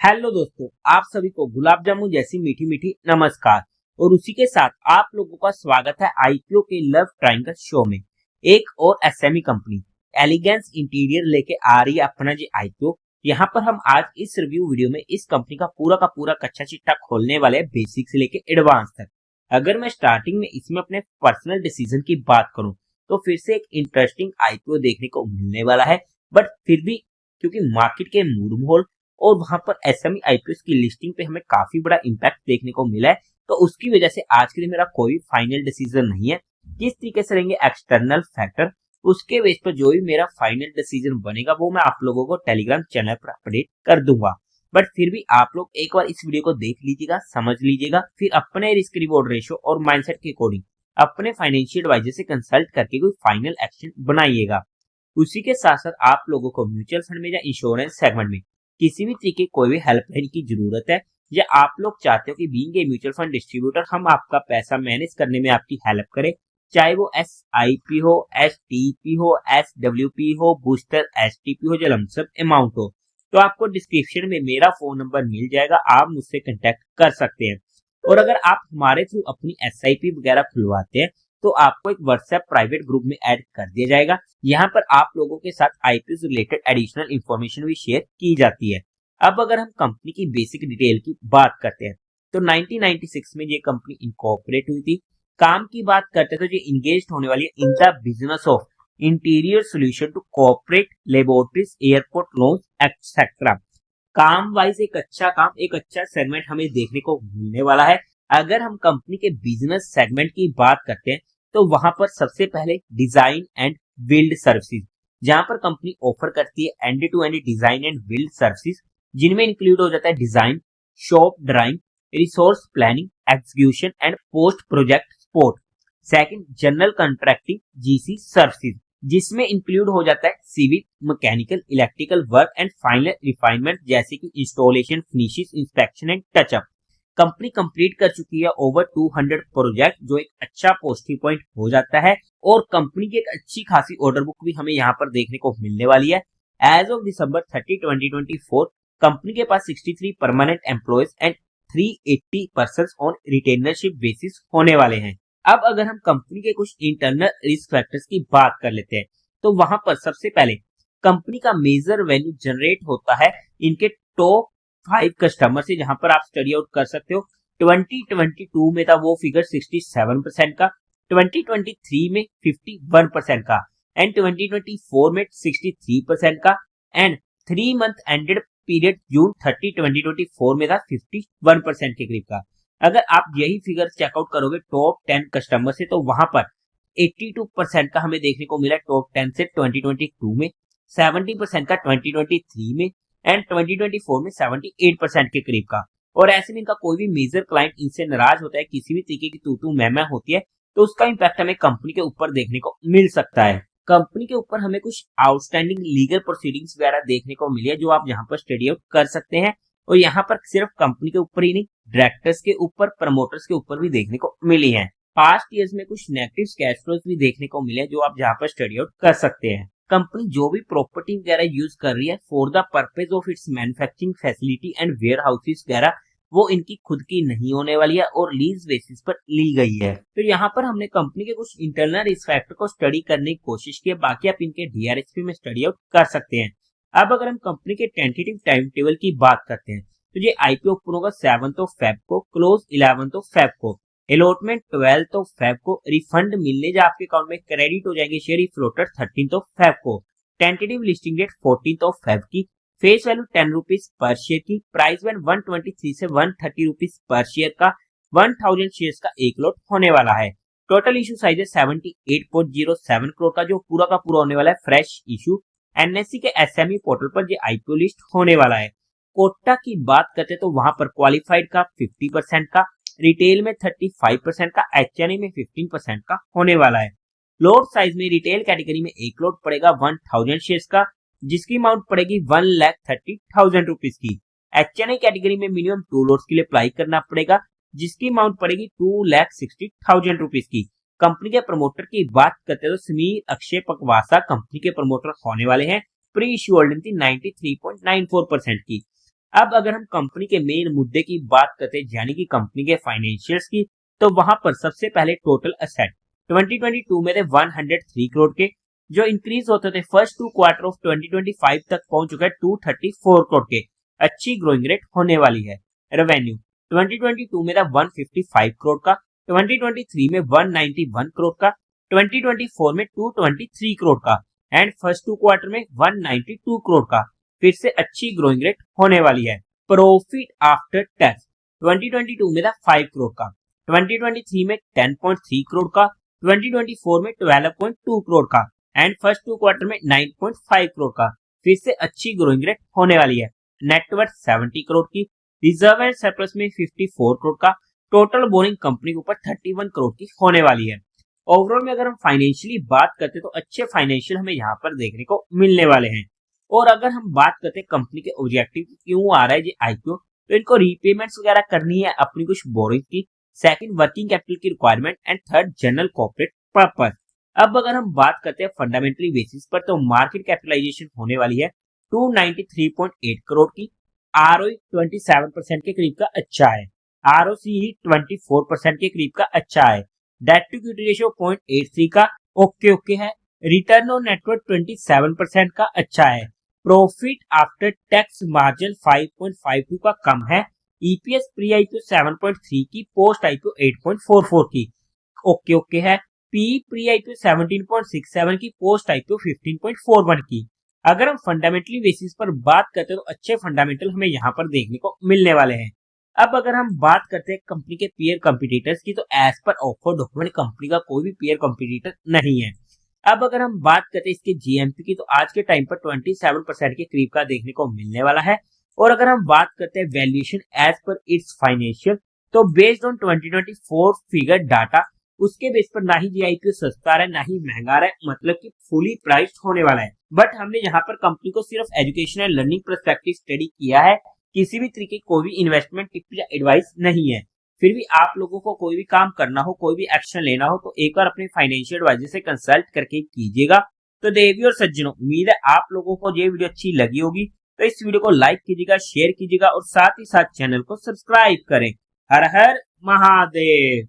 Hello दोस्तों, आप सभी को गुलाब जामुन जैसी मीठी मीठी नमस्कार। और उसी के साथ आप लोगों का स्वागत है आईपीओ के लव ट्रायंगल शो में। एक और एसएमई कंपनी एलिगेंस इंटीरियर लेके आ रही है अपना जी आईपीओ। यहाँ पर हम आज इस रिव्यू वीडियो में इस कंपनी का पूरा कच्चा चिट्ठा खोलने वाले हैं, बेसिक से लेके एडवांस तक। अगर मैं स्टार्टिंग में इसमें अपने पर्सनल डिसीजन की बात करूं तो फिर से एक इंटरेस्टिंग आईपीओ देखने को मिलने वाला है। बट फिर भी क्योंकि मार्केट के मूड माहौल और वहां पर एसएमई आईपीओ की लिस्टिंग पे हमें काफी बड़ा इम्पैक्ट देखने को मिला है, तो उसकी वजह से आज के दिन मेरा कोई फाइनल डिसीजन नहीं है। किस तरीके से रहेंगे एक्सटर्नल फैक्टर, उसके बेस पर जो भी मेरा फाइनल डिसीजन बनेगा वो मैं आप लोगों को टेलीग्राम चैनल पर अपडेट कर दूंगा। बट फिर भी आप लोग एक बार इस वीडियो को देख लीजिएगा, समझ लीजिएगा, फिर अपने रिस्क रिवॉर्ड रेशो और माइंडसेट के अकॉर्डिंग अपने फाइनेंशियल एडवाइजर से कंसल्ट करके कोई फाइनल एक्शन बनाइएगा। उसी के साथ साथ आप लोगों को म्यूचुअल फंड में या इंश्योरेंस सेगमेंट में किसी भी तरीके कोई भी हेल्पलाइन की जरूरत है, या आप लोग चाहते हो कि being a mutual fund distributor हम आपका पैसा मैनेज करने में आपकी हेल्प करें, चाहे वो SIP हो, STP हो, SWP हो, बूस्टर STP हो, या लमसम अमाउंट हो, तो आपको डिस्क्रिप्शन में मेरा फोन नंबर मिल जाएगा, आप मुझसे कांटेक्ट कर सकते हैं। और अगर आप हमारे थ्रू अपनी SIP वगैरह खुलवाते हैं तो आपको एक व्हाट्सएप प्राइवेट ग्रुप में ऐड कर दिया जाएगा। यहाँ पर आप लोगों के साथ आईपीओ से रिलेटेड एडिशनल इंफॉर्मेशन भी शेयर की जाती है। अब अगर हम कंपनी की बेसिक डिटेल की बात करते हैं तो 1996 में ये कंपनी इनकॉर्पोरेट हुई थी। काम की बात करते हैं तो ये इंगेज होने वाली है in the business of interior solution to corporate laboratories, airport lounge etcetera. काम वाइज एक अच्छा सेगमेंट हमें देखने को मिलने वाला है। अगर हम कंपनी के बिजनेस सेगमेंट की बात करते हैं तो वहां पर सबसे पहले डिजाइन एंड बिल्ड सर्विसेज, जहां पर कंपनी ऑफर करती है end to end design and build services, जिनमें इंक्लूड हो जाता है design, shop drawing, resource planning, execution and post project support. Second, general contracting GC services, जिसमें इंक्लूड हो जाता है civil, mechanical, electrical work and final refinement, जैसे कि installation, finishes, inspection and touch up. Company complete कर चुकी है ओवर 200 प्रोजेक्ट, जो एक अच्छा पॉजिटिव पॉइंट हो जाता है। और कंपनी की एक अच्छी खासी ऑर्डर बुक भी हमें यहाँ पर देखने को मिलने वाली है। एज ऑफ दिसंबर 30, 2024 कंपनी के पास 63 permanent employees and 380 person on रिटेनरशिप basis होने वाले हैं। अब अगर हम कंपनी के कुछ इंटरनल रिस्क फैक्टर्स की बात कर लेते हैं तो वहां पर सबसे पहले कंपनी का मेजर वैल्यू जनरेट होता है इनके टॉप 5 कस्टमर से, जहां पर आप स्टडी आउट कर सकते हो। 2022 में था वो फिगर 67% का, 2023 में 51% का, एंड 2024 में 63% का, एंड 3 मंथ एंडेड पीरियड जून 30, 2024 में था 51% के करीब का। अगर आप यही फिगर चेकआउट करोगे टॉप 10 कस्टमर से, तो वहां पर 82% का हमें देखने को मिला टॉप 10 से 2022 में, 70% का 2023 में, एंड 2024 में 78% के करीब का। और ऐसे में इनका कोई भी मेजर क्लाइंट इनसे नाराज होता है, किसी भी तरीके की तू मैं होती है, तो उसका इंपैक्ट हमें कंपनी के ऊपर देखने को मिल सकता है। कंपनी के ऊपर हमें कुछ आउटस्टैंडिंग लीगल प्रोसीडिंग्स वगैरह देखने को मिली है, जो आप यहाँ पर स्टडी आउट कर सकते हैं। और यहाँ पर सिर्फ कंपनी के ऊपर ही नहीं, डायरेक्टर्स के ऊपर, प्रमोटर्स के ऊपर भी देखने को मिली है। पास्ट ईयर्स में कुछ नेगेटिव कैश फ्लोज भी देखने को मिले, जो आप यहाँ पर स्टडी आउट कर सकते हैं। कंपनी जो भी प्रॉपर्टी वगैरह यूज कर रही है for the purpose of its manufacturing facility and warehouses वगैरह, वो इनकी खुद की नहीं होने वाली है और लीज बेसिस पर ली गई है। तो यहाँ पर हमने कंपनी के कुछ इंटरनल रिस्क फैक्टर को स्टडी करने की कोशिश की है, बाकी आप इनके DRHP में स्टडी आउट कर सकते हैं। अब अगर हम कंपनी के टेंटेटिव टाइम टेबल की बात करते हैं तो ये IPO ओपन होगा 7 फेब को, क्लोज 11 फेब को, अलॉटमेंट 12 फेब को, रिफंड मिलने जो आपके अकाउंट में क्रेडिट हो जाएंगे शेयर फ्लोटर 13 फेब को, टेंटेटिव लिस्टिंग डेट 14 फेब की, face value 10 rupees per share की, प्राइस बैंड 123 से 130 रुपीज पर शेयर का, 1000 शेयर्स का एक लॉट होने वाला है। टोटल इशू साइज है 78.07 करोड़ का, जो पूरा का पूरा होने वाला है फ्रेश इशू। NSE के SME पोर्टल पर ये IPO लिस्ट होने वाला है। कोटा की बात करते तो वहां पर क्वालिफाइड का 50% का, रिटेल में 35% का, HNI में 15% का होने वाला है। लॉट साइज में रिटेल कैटेगरी में एक लॉट पड़ेगा 1000 शेयर्स का, जिसकी अमाउंट पड़ेगी 1,30,000 रुपीज की। HNI कैटेगरी में मिनिमम 2 लॉट्स के लिए अप्लाई करना पड़ेगा, जिसकी अमाउंट पड़ेगी 2,60,000 रुपीज की। कंपनी के प्रमोटर की बात करते तो समीर अक्षय पकवासा कंपनी के प्रमोटर होने वाले हैं। प्री इश्यू होल्डिंग थी 93.94% की। अब अगर हम कंपनी के मेन मुद्दे की बात करते हैं यानी कि कंपनी के फाइनेंशियल्स की, तो वहां पर सबसे पहले टोटल असेट 2022 में थे 103 करोड़ के, जो इंक्रीज होते थे फर्स्ट 2 क्वार्टर ऑफ 2025 तक पहुंच चुका है 234 करोड़ के। अच्छी ग्रोइंग रेट होने वाली है। रेवेन्यू 2022 में था 155 करोड़ का, 2023 में 191 करोड़ का, 2024 में 223 करोड़ का एंड फर्स्ट 2 क्वार्टर में 192 करोड़ का। फिर से अच्छी ग्रोइंग रेट होने वाली है। प्रॉफिट आफ्टर टैक्स 2022 में था 5 करोड़ का, 2023 में 10.3 करोड़ का, 2024 में 12.2 करोड़ का एंड फर्स्ट 2 क्वार्टर में 9.5 करोड़ का। फिर से अच्छी ग्रोइंग रेट होने वाली है। नेटवर्थ 70 करोड़ की, रिजर्व एंड सरप्लस में 54 करोड़ का, टोटल बोरिंग कंपनी के ऊपर 31 करोड़ की होने वाली है। ओवरऑल में अगर हम फाइनेंशियली बात करते हैं तो अच्छे फाइनेंशियल हमें यहाँ पर देखने को मिलने वाले हैं। और अगर हम बात करते हैं कंपनी के ऑब्जेक्टिव क्यों आ रहा है ये आईपीओ, तो इनको रीपेमेंट्स वगैरह करनी है अपनी कुछ बोरिंग की, सेकंड वर्किंग कैपिटल की requirement and third general corporate purpose. अब अगर हम बात करते हैं फंडामेंटली बेसिस पर, तो मार्केट कैपिटलाइजेशन होने वाली है 293.8 करोड़ की, आरओई 27% के करीब का अच्छा है, आरओसी 24% के करीब का अच्छा है, डेट टू इक्विटी रेशियो 0.83 का ओके है, रिटर्न ऑन नेटवर्थ 27% का अच्छा है, प्रॉफिट आफ्टर टैक्स मार्जिन 5.52 का कम है, ईपीएस प्री आईपीओ 7.3 की, पोस्ट आईपीओ 8.44 की ओके है, पी प्री आईपीओ 17.67 की, पोस्ट आईपीओ 15.41 की। अगर हम फंडामेंटली बेसिस पर बात करते हैं तो अच्छे फंडामेंटल हमें यहाँ पर देखने को मिलने वाले हैं। अब अगर हम बात करते हैं कंपनी के पीयर कंपटीटर्स की, तो as per offer document company का कोई भी पीयर कंपटीटर नहीं है। अब अगर हम बात करते हैं इसके जीएमपी की, तो आज के टाइम पर 27% के करीब का देखने को मिलने वाला है। और अगर हम बात करते हैं valuation as per its financial, तो बेस्ड ऑन 2024 फिगर डाटा, उसके बेस पर ना ही ये आईपीओ सस्ता रहा है ना ही महंगा रहा है, मतलब कि फुली प्राइस्ड होने वाला है। बट हमने यहाँ पर कंपनी को सिर्फ education and learning perspective study किया है, किसी भी तरीके की कोई भी इन्वेस्टमेंट टिप या एडवाइस नहीं है। फिर भी आप लोगों को कोई भी काम करना हो, कोई भी एक्शन लेना हो, तो एक बार अपने फाइनेंशियल एडवाइजर से कंसल्ट करके कीजिएगा। तो देवी और सज्जनों, उम्मीद है आप लोगों को ये वीडियो अच्छी लगी होगी, तो इस वीडियो को लाइक कीजिएगा, शेयर कीजिएगा और साथ ही साथ चैनल को सब्सक्राइब करें। हर हर महादेव।